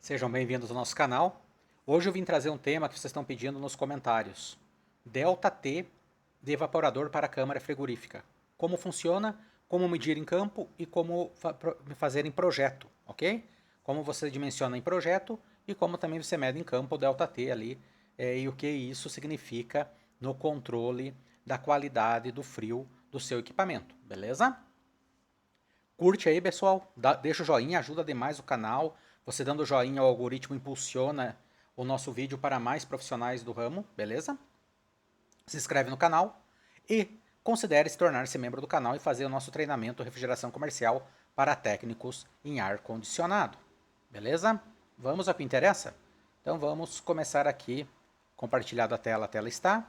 Sejam bem-vindos ao nosso canal. Hoje eu vim trazer um tema que vocês estão pedindo nos comentários. ΔT de evaporador para câmara frigorífica. Como funciona, como medir em campo e como fazer em projeto, ok? Como você dimensiona em projeto e como também você mede em campo o ΔT ali e o que isso significa no controle da qualidade do frio do seu equipamento, beleza? Curte aí, pessoal, deixa o joinha, ajuda demais o canal. Você dando joinha, o algoritmo impulsiona o nosso vídeo para mais profissionais do ramo, beleza? Se inscreve no canal e considere se tornar-se membro do canal e fazer o nosso treinamento refrigeração comercial para técnicos em ar-condicionado, beleza? Vamos ao que interessa? Então vamos começar aqui, compartilhado a tela está.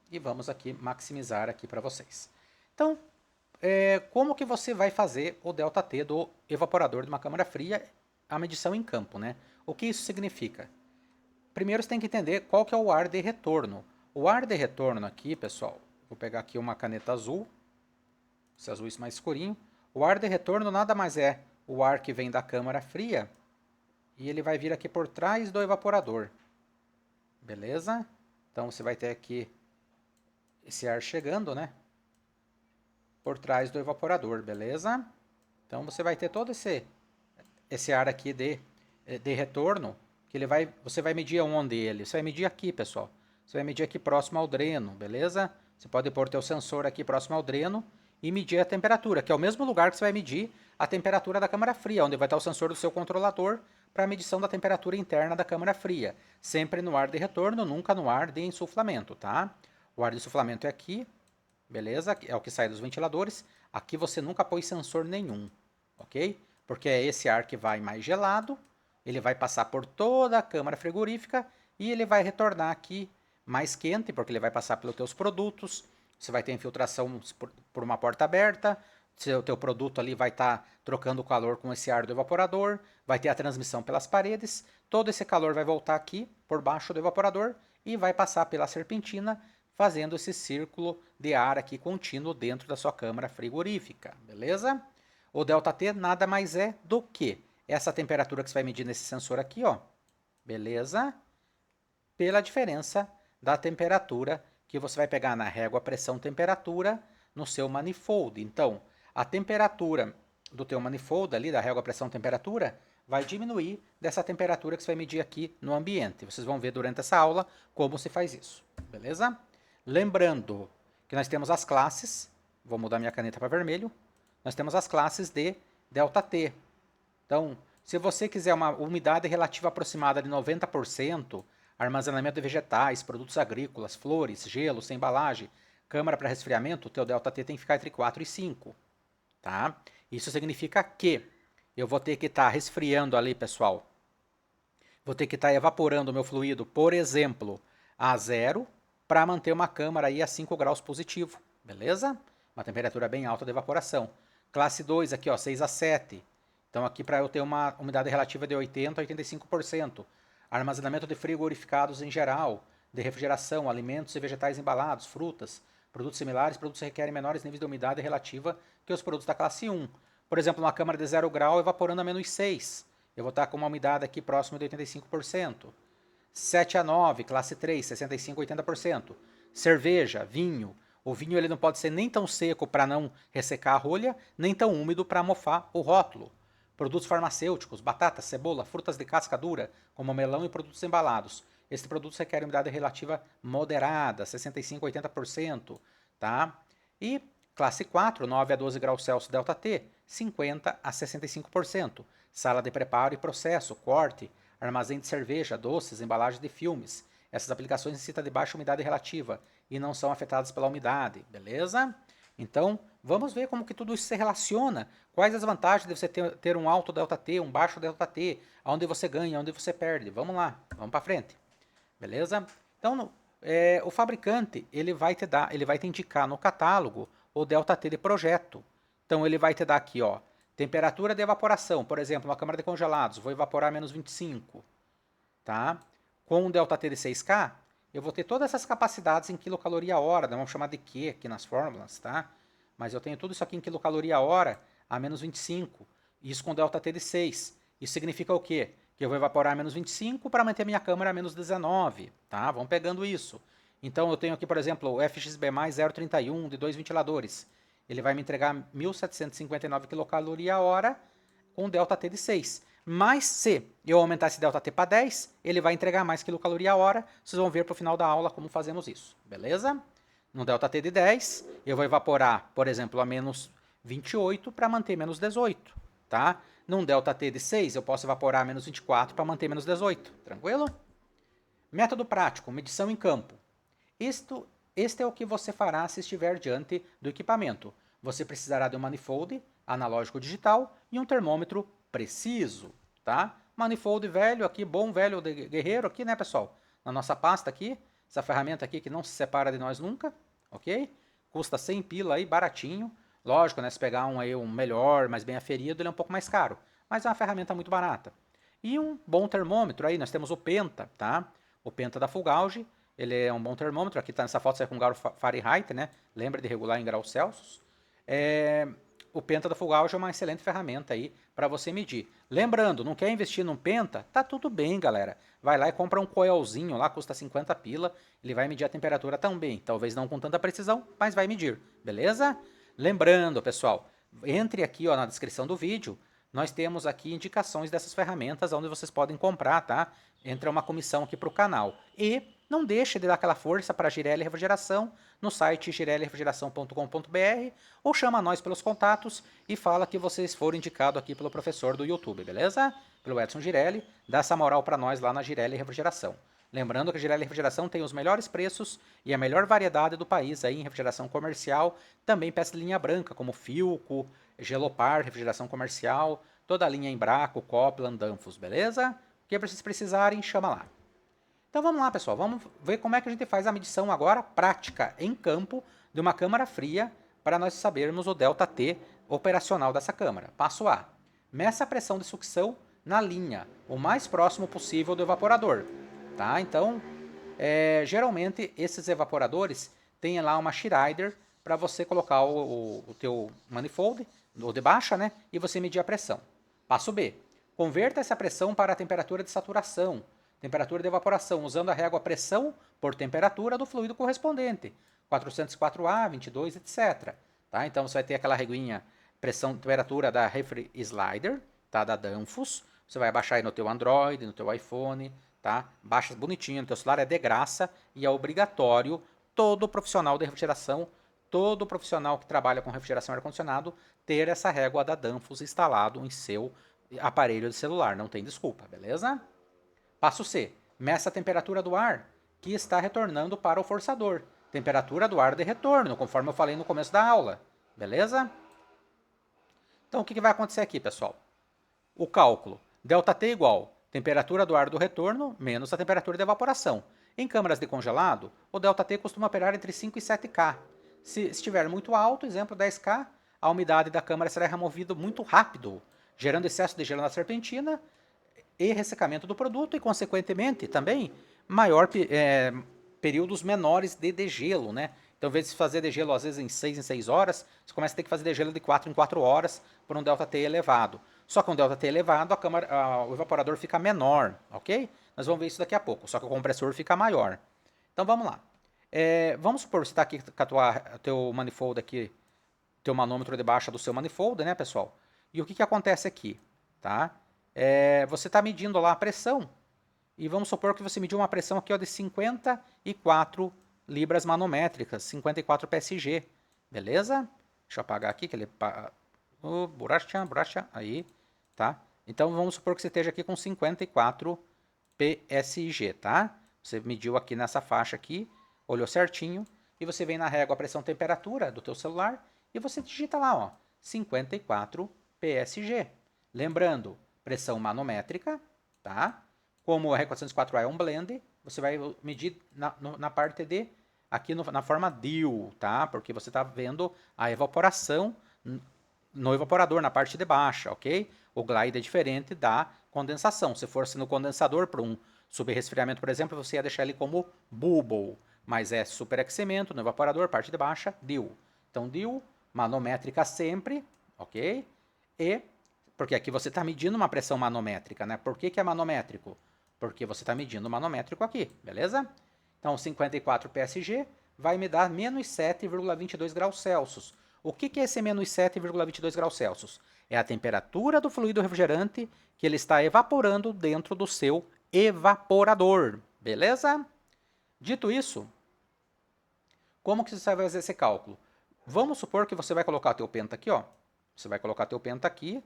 E vamos aqui maximizar aqui para vocês. Então, como que você vai fazer o ΔT do evaporador de uma câmara fria, a medição em campo, né? O que isso significa? Primeiro você tem que entender qual que é o ar de retorno. O ar de retorno aqui, pessoal, vou pegar aqui uma caneta azul, esse azul mais escurinho. O ar de retorno nada mais é o ar que vem da câmara fria e ele vai vir aqui por trás do evaporador. Beleza? Então você vai ter aqui esse ar chegando, né? Por trás do evaporador, beleza? Então você vai ter todo esse ar aqui de retorno, que você vai medir onde ele? Você vai medir aqui, pessoal. Você vai medir aqui próximo ao dreno, beleza? Você pode pôr teu sensor aqui próximo ao dreno e medir a temperatura, que é o mesmo lugar que você vai medir a temperatura da câmara fria, onde vai estar o sensor do seu controlador para a medição da temperatura interna da câmara fria. Sempre no ar de retorno, nunca no ar de insuflamento, tá? O ar de insuflamento é aqui, beleza? É o que sai dos ventiladores. Aqui você nunca pôs sensor nenhum, ok? Porque é esse ar que vai mais gelado, ele vai passar por toda a câmara frigorífica e ele vai retornar aqui mais quente, porque ele vai passar pelos teus produtos. Você vai ter infiltração por uma porta aberta, o teu produto ali vai estar trocando calor com esse ar do evaporador, vai ter a transmissão pelas paredes, todo esse calor vai voltar aqui por baixo do evaporador e vai passar pela serpentina, fazendo esse círculo de ar aqui contínuo dentro da sua câmara frigorífica, beleza? O ΔT nada mais é do que essa temperatura que você vai medir nesse sensor aqui, ó, beleza? Pela diferença da temperatura que você vai pegar na régua pressão-temperatura no seu manifold. Então, a temperatura do teu manifold ali, da régua pressão-temperatura, vai diminuir dessa temperatura que você vai medir aqui no ambiente. Vocês vão ver durante essa aula como se faz isso, beleza? Lembrando que nós temos as classes, vou mudar minha caneta para vermelho, nós temos as classes de ΔT. Então, se você quiser uma umidade relativa aproximada de 90%, armazenamento de vegetais, produtos agrícolas, flores, gelo, sem embalagem, câmara para resfriamento, o teu ΔT tem que ficar entre 4 e 5. Tá? Isso significa que eu vou ter que estar resfriando ali, pessoal. Vou ter que estar evaporando o meu fluido, por exemplo, a 0, para manter uma câmara aí a 5 graus positivo, beleza? Uma temperatura bem alta de evaporação. Classe 2 aqui, ó, 6 a 7. Então aqui para eu ter uma umidade relativa de 80 a 85%. Armazenamento de frigorificados em geral, de refrigeração, alimentos e vegetais embalados, frutas, produtos similares, produtos que requerem menores níveis de umidade relativa que os produtos da classe 1. Por exemplo, uma câmara de 0 grau evaporando a menos 6. Eu vou estar com uma umidade aqui próxima de 85%. 7 a 9, classe 3, 65 a 80%. Cerveja, vinho. O vinho ele não pode ser nem tão seco para não ressecar a rolha, nem tão úmido para mofar o rótulo. Produtos farmacêuticos, batata, cebola, frutas de casca dura, como melão e produtos embalados. Esses produtos requerem umidade relativa moderada, 65 a 80%, tá? E classe 4, 9 a 12 graus Celsius ΔT, 50 a 65%. Sala de preparo e processo, corte, armazém de cerveja, doces, embalagem de filmes. Essas aplicações necessitam de baixa umidade relativa e não são afetadas pela umidade, beleza? Então, vamos ver como que tudo isso se relaciona. Quais as vantagens de você ter um alto ΔT, um baixo ΔT, onde você ganha, onde você perde. Vamos lá, vamos para frente. Beleza? Então, o fabricante ele vai te indicar no catálogo o ΔT de projeto. Então, ele vai te dar aqui, ó, temperatura de evaporação, por exemplo, uma câmara de congelados, vou evaporar menos 25, tá? Com um ΔT de 6K, eu vou ter todas essas capacidades em quilocaloria hora, vamos chamar de Q aqui nas fórmulas, tá? Mas eu tenho tudo isso aqui em quilocaloria hora a menos 25, isso com ΔT de 6. Isso significa o quê? Que eu vou evaporar a menos 25 para manter minha câmara a menos 19, tá? Vamos pegando isso. Então eu tenho aqui, por exemplo, o FXB+, 0,31 de 2 ventiladores. Ele vai me entregar 1.759 kcal/hora com ΔT de 6. Mas se eu aumentar esse ΔT para 10, ele vai entregar mais kcal/hora. Vocês vão ver para o final da aula como fazemos isso, beleza? No ΔT de 10, eu vou evaporar, por exemplo, a menos 28 para manter menos 18, tá? Num ΔT de 6, eu posso evaporar a menos 24 para manter menos 18, tranquilo? Método prático, medição em campo. Este é o que você fará se estiver diante do equipamento. Você precisará de um manifold analógico digital e um termômetro preciso, tá? Manifold velho aqui, bom velho de guerreiro aqui, né, pessoal? Na nossa pasta aqui, essa ferramenta aqui que não se separa de nós nunca, ok? Custa 100 pila aí, baratinho. Lógico, né, se pegar um melhor, mais bem aferido, ele é um pouco mais caro, mas é uma ferramenta muito barata. E um bom termômetro aí, nós temos o Penta, tá? O Penta da Fugauge, ele é um bom termômetro, aqui tá nessa foto, sai com grau Fahrenheit, né? Lembra de regular em graus Celsius. O Penta da Fugauge é uma excelente ferramenta aí para você medir. Lembrando, não quer investir num Penta? Tá tudo bem, galera. Vai lá e compra um coelzinho lá, custa 50 pila, ele vai medir a temperatura também. Talvez não com tanta precisão, mas vai medir, beleza? Lembrando, pessoal, entre aqui ó, na descrição do vídeo, nós temos aqui indicações dessas ferramentas onde vocês podem comprar, tá? Entra uma comissão aqui para o canal. E não deixe de dar aquela força para a Girelli Refrigeração no site girellirefrigeração.com.br ou chama nós pelos contatos e fala que vocês foram indicados aqui pelo professor do YouTube, beleza? Pelo Edson Girelli, dá essa moral para nós lá na Girelli Refrigeração. Lembrando que a Girelli Refrigeração tem os melhores preços e a melhor variedade do país aí em refrigeração comercial, também peça de linha branca, como Filco, Gelopar, refrigeração comercial, toda a linha Embraco, Copland, Danfoss, beleza? O que vocês precisarem, chama lá. Então vamos lá, pessoal, vamos ver como é que a gente faz a medição agora prática em campo de uma câmara fria para nós sabermos o ΔT operacional dessa câmara. Passo A. Meça a pressão de sucção na linha, o mais próximo possível do evaporador. Tá? Então, geralmente esses evaporadores têm lá uma Schneider para você colocar o teu manifold, o de baixa, né? E você medir a pressão. Passo B. Converta essa pressão para a temperatura de saturação, temperatura de evaporação, usando a régua pressão por temperatura do fluido correspondente, 404A, 22, etc. Tá? Então você vai ter aquela reguinha pressão temperatura da Refri Slider, tá? Da Danfoss. Você vai baixar aí no teu Android, no teu iPhone, tá? Baixa bonitinho no teu celular, é de graça e é obrigatório todo profissional de refrigeração, todo profissional que trabalha com refrigeração e ar-condicionado ter essa régua da Danfoss instalado em seu aparelho de celular, não tem desculpa, beleza? Passo C. Meça a temperatura do ar que está retornando para o forçador. Temperatura do ar de retorno, conforme eu falei no começo da aula, beleza? Então o que vai acontecer aqui, pessoal? O cálculo. ΔT igual temperatura do ar do retorno menos a temperatura de evaporação. Em câmaras de congelado, o ΔT costuma operar entre 5 e 7 K. Se estiver muito alto, exemplo 10 K, a umidade da câmara será removida muito rápido, gerando excesso de gelo na serpentina e ressecamento do produto e, consequentemente, também períodos menores de degelo, né? Então, ao invés de fazer degelo às vezes em 6 horas, você começa a ter que fazer degelo de 4 em 4 horas por um ΔT elevado. Só que um ΔT elevado, o evaporador fica menor, ok? Nós vamos ver isso daqui a pouco, só que o compressor fica maior. Então, vamos lá. Vamos supor que você está aqui com o teu manifold aqui, teu manômetro de baixa do seu manifold, né, pessoal? E o que acontece aqui, tá? Você está medindo lá a pressão, e vamos supor que você mediu uma pressão aqui ó, de 54 libras manométricas, 54 PSG, beleza? Deixa eu apagar aqui, que ele... Buracha, aí, tá? Então vamos supor que você esteja aqui com 54 PSG, tá? Você mediu aqui nessa faixa aqui, olhou certinho, e você vem na régua pressão-temperatura do teu celular, e você digita lá, ó, 54 PSG. Lembrando, pressão manométrica, tá? Como o R404A é um blend, você vai medir na parte de, aqui na forma DIL, tá? Porque você está vendo a evaporação no evaporador, na parte de baixa, ok? O glide é diferente da condensação. Se fosse no condensador, para um subresfriamento, por exemplo, você ia deixar ele como bubble, mas é superaquecimento no evaporador, parte de baixa, DIL. Então, DIL, manométrica sempre, ok? E Porque aqui você está medindo uma pressão manométrica, né? Por que é manométrico? Porque você está medindo manométrico aqui, beleza? Então, 54 PSG vai me dar menos 7,22 graus Celsius. O que é esse menos 7,22 graus Celsius? É a temperatura do fluido refrigerante que ele está evaporando dentro do seu evaporador, beleza? Dito isso, como que você vai fazer esse cálculo? Vamos supor que você vai colocar teu penta aqui, ó. Você vai colocar teu penta aqui,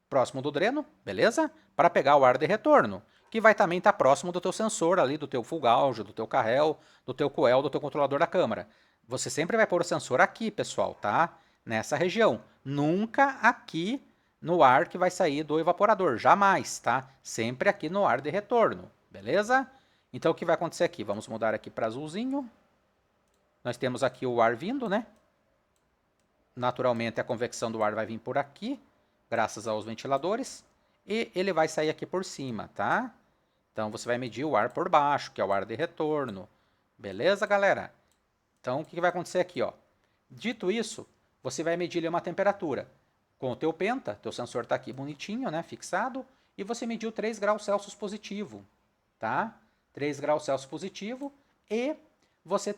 próximo do dreno, beleza? Para pegar o ar de retorno, que vai também estar próximo do teu sensor ali, do teu full gauge, do teu carrel, do teu coel, do teu controlador da câmara. Você sempre vai pôr o sensor aqui, pessoal, tá? Nessa região. Nunca aqui no ar que vai sair do evaporador, jamais, tá? Sempre aqui no ar de retorno, beleza? Então o que vai acontecer aqui? Vamos mudar aqui para azulzinho. Nós temos aqui o ar vindo, né? Naturalmente a convecção do ar vai vir por aqui, graças aos ventiladores, e ele vai sair aqui por cima, tá? Então você vai medir o ar por baixo, que é o ar de retorno. Beleza, galera? Então o que vai acontecer aqui, ó? Dito isso, você vai medir ali uma temperatura. Com o teu penta, teu sensor está aqui bonitinho, né, fixado, e você mediu 3 graus Celsius positivo, tá? 3 graus Celsius positivo, e você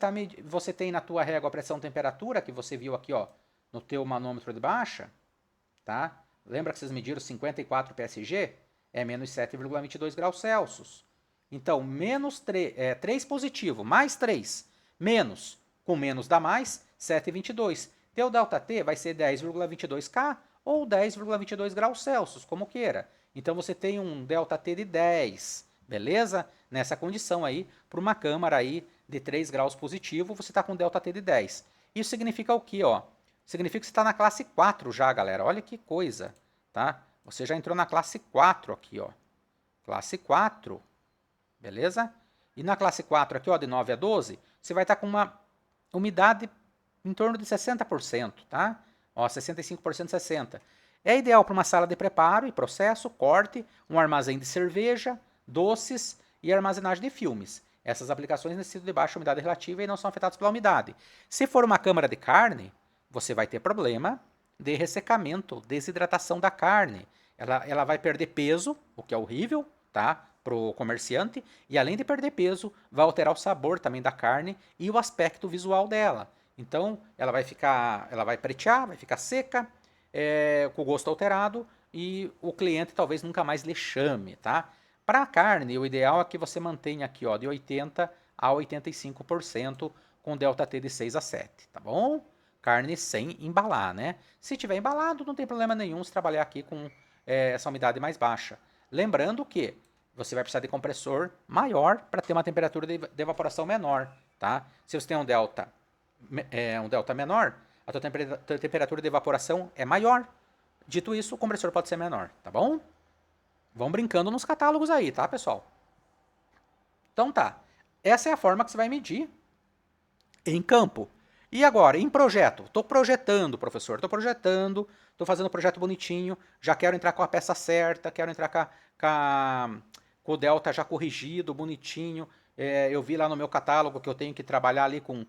tem na tua régua a pressão-temperatura, que você viu aqui, ó, no teu manômetro de baixa, tá? Lembra que vocês mediram 54 PSG? É menos 7,22 graus Celsius. Então, menos 3 positivo, mais 3, menos, com menos dá mais, 7,22. Teu ΔT vai ser 10,22 K ou 10,22 graus Celsius, como queira. Então, você tem um ΔT de 10, beleza? Nessa condição aí, para uma câmara aí de 3 graus positivo, você está com ΔT de 10. Isso significa o quê, ó? Significa que você está na classe 4 já, galera. Olha que coisa, tá? Você já entrou na classe 4 aqui, ó. Classe 4, beleza? E na classe 4 aqui, ó, de 9 a 12, você vai estar com uma umidade em torno de 60%, tá? Ó, 65%, 60%. É ideal para uma sala de preparo e processo, corte, um armazém de cerveja, doces e armazenagem de filmes. Essas aplicações necessitam de baixa umidade relativa e não são afetadas pela umidade. Se for uma câmara de carne, você vai ter problema de ressecamento, desidratação da carne. Ela vai perder peso, o que é horrível, tá? Para o comerciante, e além de perder peso, vai alterar o sabor também da carne e o aspecto visual dela. Então, ela vai pretear, vai ficar seca, com o gosto alterado, e o cliente talvez nunca mais lhe chame, tá? Para a carne, o ideal é que você mantenha aqui, ó, de 80 a 85% com ΔT de 6 a 7, tá bom? Carne sem embalar, né? Se tiver embalado, não tem problema nenhum se trabalhar aqui com essa umidade mais baixa. Lembrando que você vai precisar de compressor maior para ter uma temperatura de evaporação menor, tá? Se você tem um delta menor, a tua temperatura de evaporação é maior. Dito isso, o compressor pode ser menor, tá bom? Vão brincando nos catálogos aí, tá, pessoal? Então tá. Essa é a forma que você vai medir em campo. E agora, em projeto? Estou projetando, professor. Estou projetando, estou fazendo o projeto bonitinho, já quero entrar com a peça certa, quero entrar com o delta já corrigido, bonitinho. Eu vi lá no meu catálogo que eu tenho que trabalhar ali com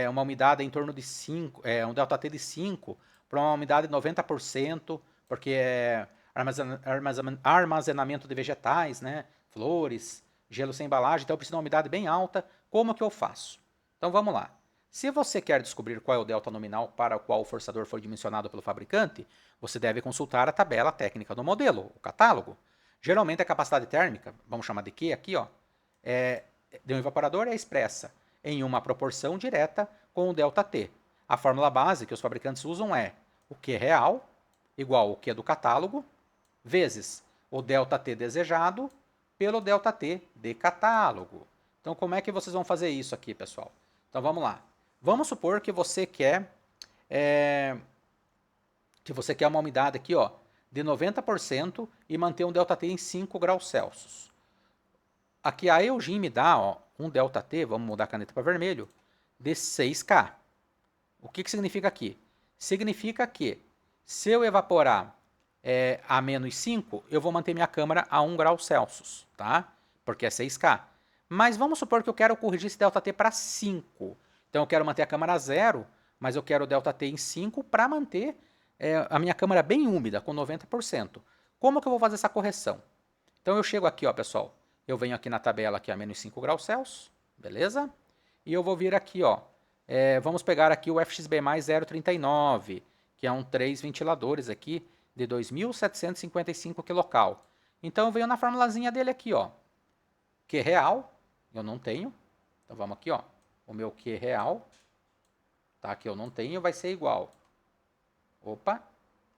uma umidade em torno de 5, um ΔT de 5, para uma umidade de 90%, porque é armazenamento de vegetais, né? Flores, gelo sem embalagem, então eu preciso de uma umidade bem alta. Como que eu faço? Então vamos lá. Se você quer descobrir qual é o delta nominal para o qual o forçador foi dimensionado pelo fabricante, você deve consultar a tabela técnica do modelo, o catálogo. Geralmente a capacidade térmica, vamos chamar de Q aqui, ó, de um evaporador é expressa em uma proporção direta com o ΔT. A fórmula base que os fabricantes usam é o Q real igual ao Q do catálogo vezes o ΔT desejado pelo ΔT de catálogo. Então como é que vocês vão fazer isso aqui, pessoal? Então vamos lá. Vamos supor que você quer uma umidade aqui, ó, de 90% e manter um ΔT em 5 graus Celsius. Aqui a Eugene me dá, ó, um ΔT, vamos mudar a caneta para vermelho, de 6K. O que significa aqui? Significa que se eu evaporar a menos 5, eu vou manter minha câmara a 1 grau Celsius, tá? Porque é 6K. Mas vamos supor que eu quero corrigir esse ΔT para 5. Então eu quero manter a câmara a 0, mas eu quero o ΔT em 5 para manter a minha câmara bem úmida, com 90%. Como que eu vou fazer essa correção? Então eu chego aqui, ó, pessoal, eu venho aqui na tabela aqui a menos 5 graus Celsius, beleza? E eu vou vir aqui, ó, vamos pegar aqui o FXB mais 0,39, que é um 3 ventiladores aqui de 2.755 quilocal. Então eu venho na formulazinha dele aqui, ó, Q real, eu não tenho, então vamos aqui, ó, o meu Q real, tá, que eu não tenho, vai ser igual. Opa,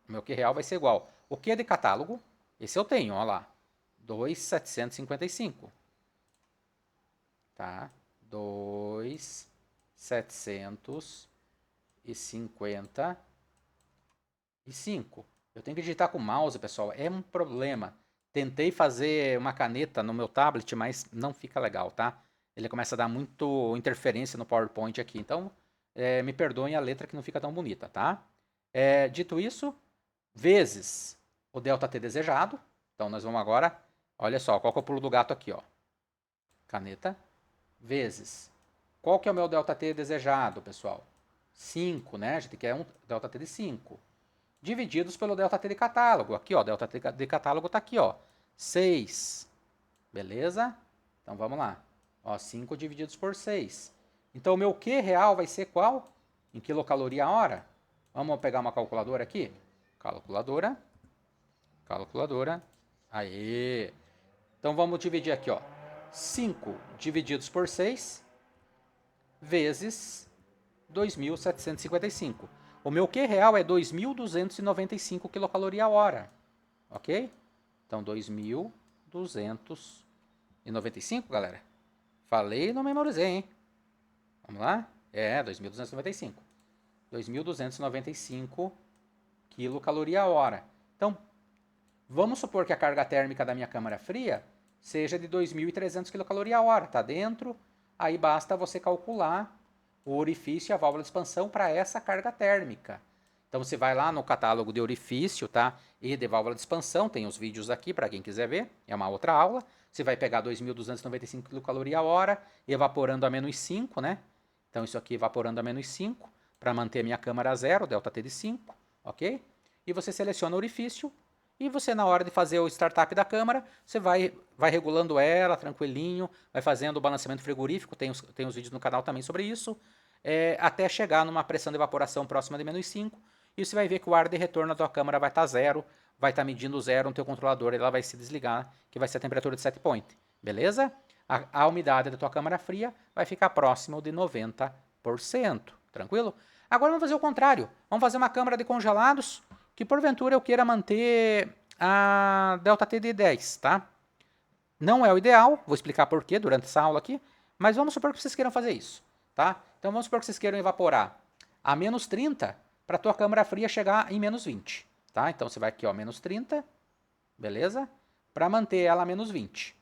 o meu Q real vai ser igual. O Q de catálogo, esse eu tenho, ó lá, 2.755. Tá? 2.755. Eu tenho que digitar com o mouse, pessoal. É um problema. Tentei fazer uma caneta no meu tablet, mas não fica legal, tá? Ele começa a dar muito interferência no PowerPoint aqui. Então, me perdoem a letra que não fica tão bonita, tá? Dito isso, vezes o ΔT desejado. Então, nós vamos agora... Olha só, qual que é o pulo do gato aqui, ó? Caneta. Vezes. Qual que é o meu ΔT desejado, pessoal? 5, né? A gente quer um ΔT de 5. Divididos pelo ΔT de catálogo. Aqui, ó, ΔT de catálogo tá aqui, ó. 6. Beleza? Então, vamos lá. Ó, 5 divididos por 6. Então, o meu Q real vai ser qual? Em quilocaloria a hora? Vamos pegar uma calculadora aqui? Calculadora. Calculadora. Aê! Então, vamos dividir aqui, ó. 5 divididos por 6 vezes 2.755. O meu Q real é 2.295 quilocaloria a hora. Ok? Então, 2.295, galera. Falei e não memorizei, hein? Vamos lá? 2.295. 2.295 quilocaloria a hora. Então, vamos supor que a carga térmica da minha câmara fria seja de 2.300 kcal a hora, tá dentro, aí basta você calcular o orifício e a válvula de expansão para essa carga térmica. Então você vai lá no catálogo de orifício, tá? E de válvula de expansão, tem os vídeos aqui para quem quiser ver, é uma outra aula. Você vai pegar 2.295 kcal a hora, evaporando a menos 5, né? Então isso aqui evaporando a menos 5, para manter a minha câmara zero, ΔT de 5, ok? E você seleciona o orifício, e você, na hora de fazer o startup da câmara, você vai regulando ela tranquilinho, vai fazendo o balanceamento frigorífico, tem os vídeos no canal também sobre isso, até chegar numa pressão de evaporação próxima de menos 5, e você vai ver que o ar de retorno da tua câmara vai estar zero, vai estar medindo zero no teu controlador, e ela vai se desligar, que vai ser a temperatura de set point, beleza? A umidade da tua câmara fria vai ficar próximo de 90%, tranquilo? Agora vamos fazer o contrário, vamos fazer uma câmara de congelados, que porventura eu queira manter a ΔT de 10, tá? Não é o ideal, vou explicar por quê durante essa aula aqui, mas vamos supor que vocês queiram fazer isso, tá? Então vamos supor que vocês queiram evaporar a menos 30 para a tua câmara fria chegar em menos 20, tá? Então você vai aqui, ó, menos 30, beleza? Para manter ela a menos 20.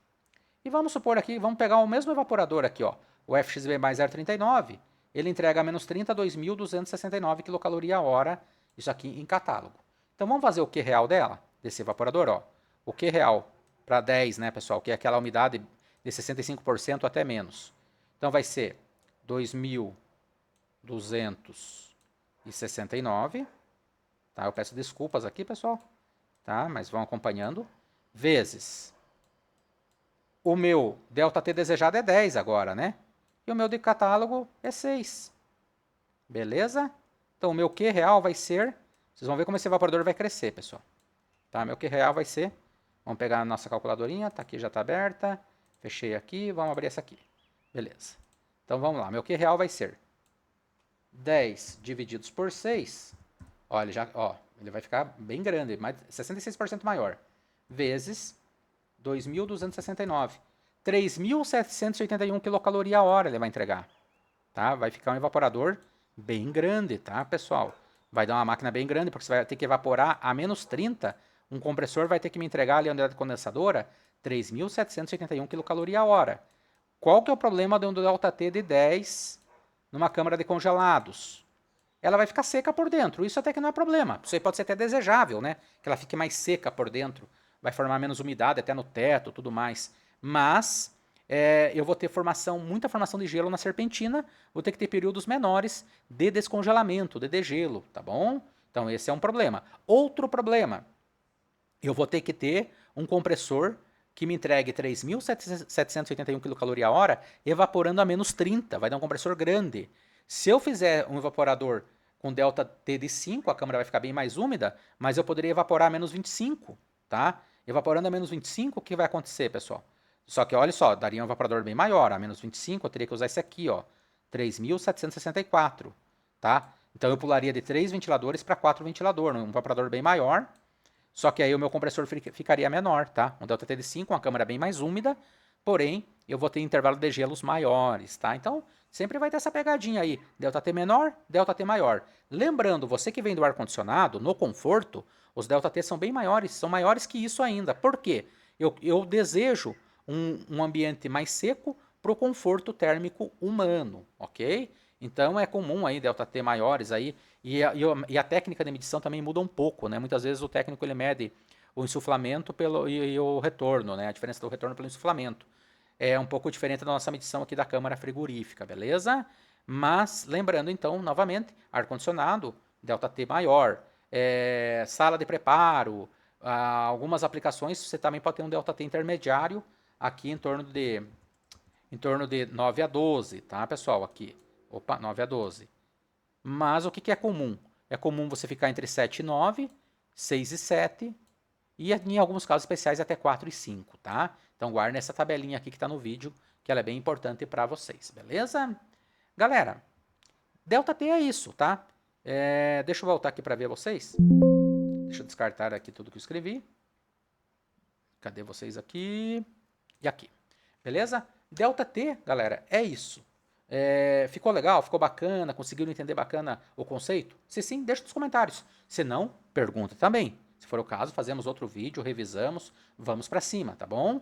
E vamos supor aqui, vamos pegar o mesmo evaporador aqui, ó, o FXB mais 0,39, ele entrega a menos 30, 2.269 kcal a hora, isso aqui em catálogo. Então vamos fazer o Q real dela, desse evaporador, ó. O Q real para 10, né, pessoal, que é aquela umidade de 65% até menos. Então vai ser 2.269, tá? Eu peço desculpas aqui, pessoal, tá? Mas vão acompanhando, vezes o meu ΔT desejado é 10 agora, né? E o meu de catálogo é 6. Beleza? Então o meu Q real vai ser... Vocês vão ver como esse evaporador vai crescer, pessoal. Tá? Meu Q real vai ser... Vamos pegar a nossa calculadorinha. Tá aqui, já está aberta. Fechei aqui. Vamos abrir essa aqui. Beleza. Então vamos lá. Meu Q real vai ser 10 divididos por 6. Ó, ele vai ficar bem grande. 66% maior. Vezes 2.269. 3.781 kcal a hora ele vai entregar. Tá? Vai ficar um evaporador bem grande, tá, pessoal? Vai dar uma máquina bem grande, porque você vai ter que evaporar a menos 30. Um compressor vai ter que me entregar ali a unidade condensadora 3.781 kcal a hora. Qual que é o problema de um ΔT de 10 numa câmara de congelados? Ela vai ficar seca por dentro. Isso até que não é problema. Isso aí pode ser até desejável, né? Que ela fique mais seca por dentro. Vai formar menos umidade até no teto, tudo mais. Mas eu vou ter muita formação de gelo na serpentina, vou ter que ter períodos menores de descongelamento, de degelo, tá bom? Então esse é um problema. Outro problema, eu vou ter que ter um compressor que me entregue 3.781 kcal evaporando a menos 30, vai dar um compressor grande. Se eu fizer um evaporador com delta T de 5, a câmara vai ficar bem mais úmida, mas eu poderia evaporar a menos 25, tá? Evaporando a menos 25, o que vai acontecer, pessoal? Só que olha só, daria um evaporador bem maior, a menos 25 eu teria que usar esse aqui, ó, 3.764, tá? Então eu pularia de 3 ventiladores para 4 ventiladores, um evaporador bem maior, só que aí o meu compressor ficaria menor, tá? Um delta T de 5, uma câmara bem mais úmida, porém eu vou ter intervalo de gelos maiores, tá? Então sempre vai ter essa pegadinha aí, delta T menor, delta T maior. Lembrando, você que vem do ar-condicionado, no conforto, os delta T são bem maiores, são maiores que isso ainda. Por quê? Eu desejo um ambiente mais seco para o conforto térmico humano, ok? Então é comum aí delta T maiores aí, e a técnica de medição também muda um pouco, né? Muitas vezes o técnico ele mede o insuflamento e o retorno, né? A diferença do retorno pelo insuflamento. É um pouco diferente da nossa medição aqui da câmara frigorífica, beleza? Mas, lembrando então, novamente, ar-condicionado, delta T maior, sala de preparo, algumas aplicações você também pode ter um delta T intermediário aqui em torno de 9 a 12, tá, pessoal? Aqui, opa, 9 a 12. Mas o que é comum? É comum você ficar entre 7 e 9, 6 e 7, e em alguns casos especiais até 4 e 5, tá? Então guarde essa tabelinha aqui que está no vídeo, que ela é bem importante para vocês, beleza? Galera, delta T é isso, tá? Deixa eu voltar aqui para ver vocês. Deixa eu descartar aqui tudo que eu escrevi. Cadê vocês aqui? E aqui. Beleza? Delta T, galera, é isso. Ficou legal? Ficou bacana? Conseguiram entender bacana o conceito? Se sim, deixa nos comentários. Se não, pergunta também. Se for o caso, fazemos outro vídeo, revisamos, vamos para cima, tá bom?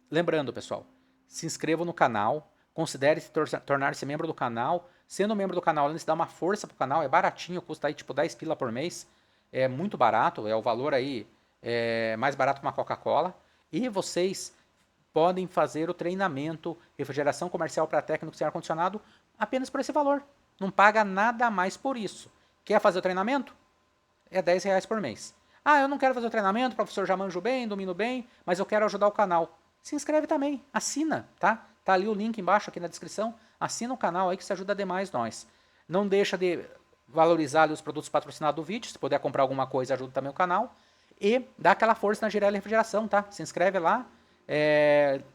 Lembrando, pessoal, se inscreva no canal, considere tornar-se membro do canal. Sendo membro do canal, além de dar uma força pro canal, é baratinho, custa aí tipo 10 pila por mês. É muito barato, é o valor aí mais barato que uma Coca-Cola. E vocês podem fazer o treinamento refrigeração comercial para técnico sem ar-condicionado apenas por esse valor. Não paga nada a mais por isso. Quer fazer o treinamento? É R$10 por mês. Ah, eu não quero fazer o treinamento, o professor já manjo bem, domino bem, mas eu quero ajudar o canal. Se inscreve também, assina, tá? Tá ali o link embaixo aqui na descrição. Assina o canal aí que isso ajuda demais nós. Não deixa de valorizar ali os produtos patrocinados do vídeo. Se puder comprar alguma coisa, ajuda também o canal. E dá aquela força na Girelli Refrigeração, tá? Se inscreve lá.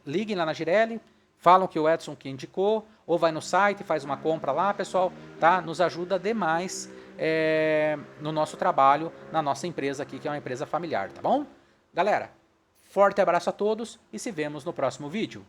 Liguem lá na Girelli, falam que o Edson que indicou, ou vai no site, faz uma compra lá, pessoal, tá? Nos ajuda demais no nosso trabalho, na nossa empresa aqui, que é uma empresa familiar, tá bom? Galera, forte abraço a todos e se vemos no próximo vídeo.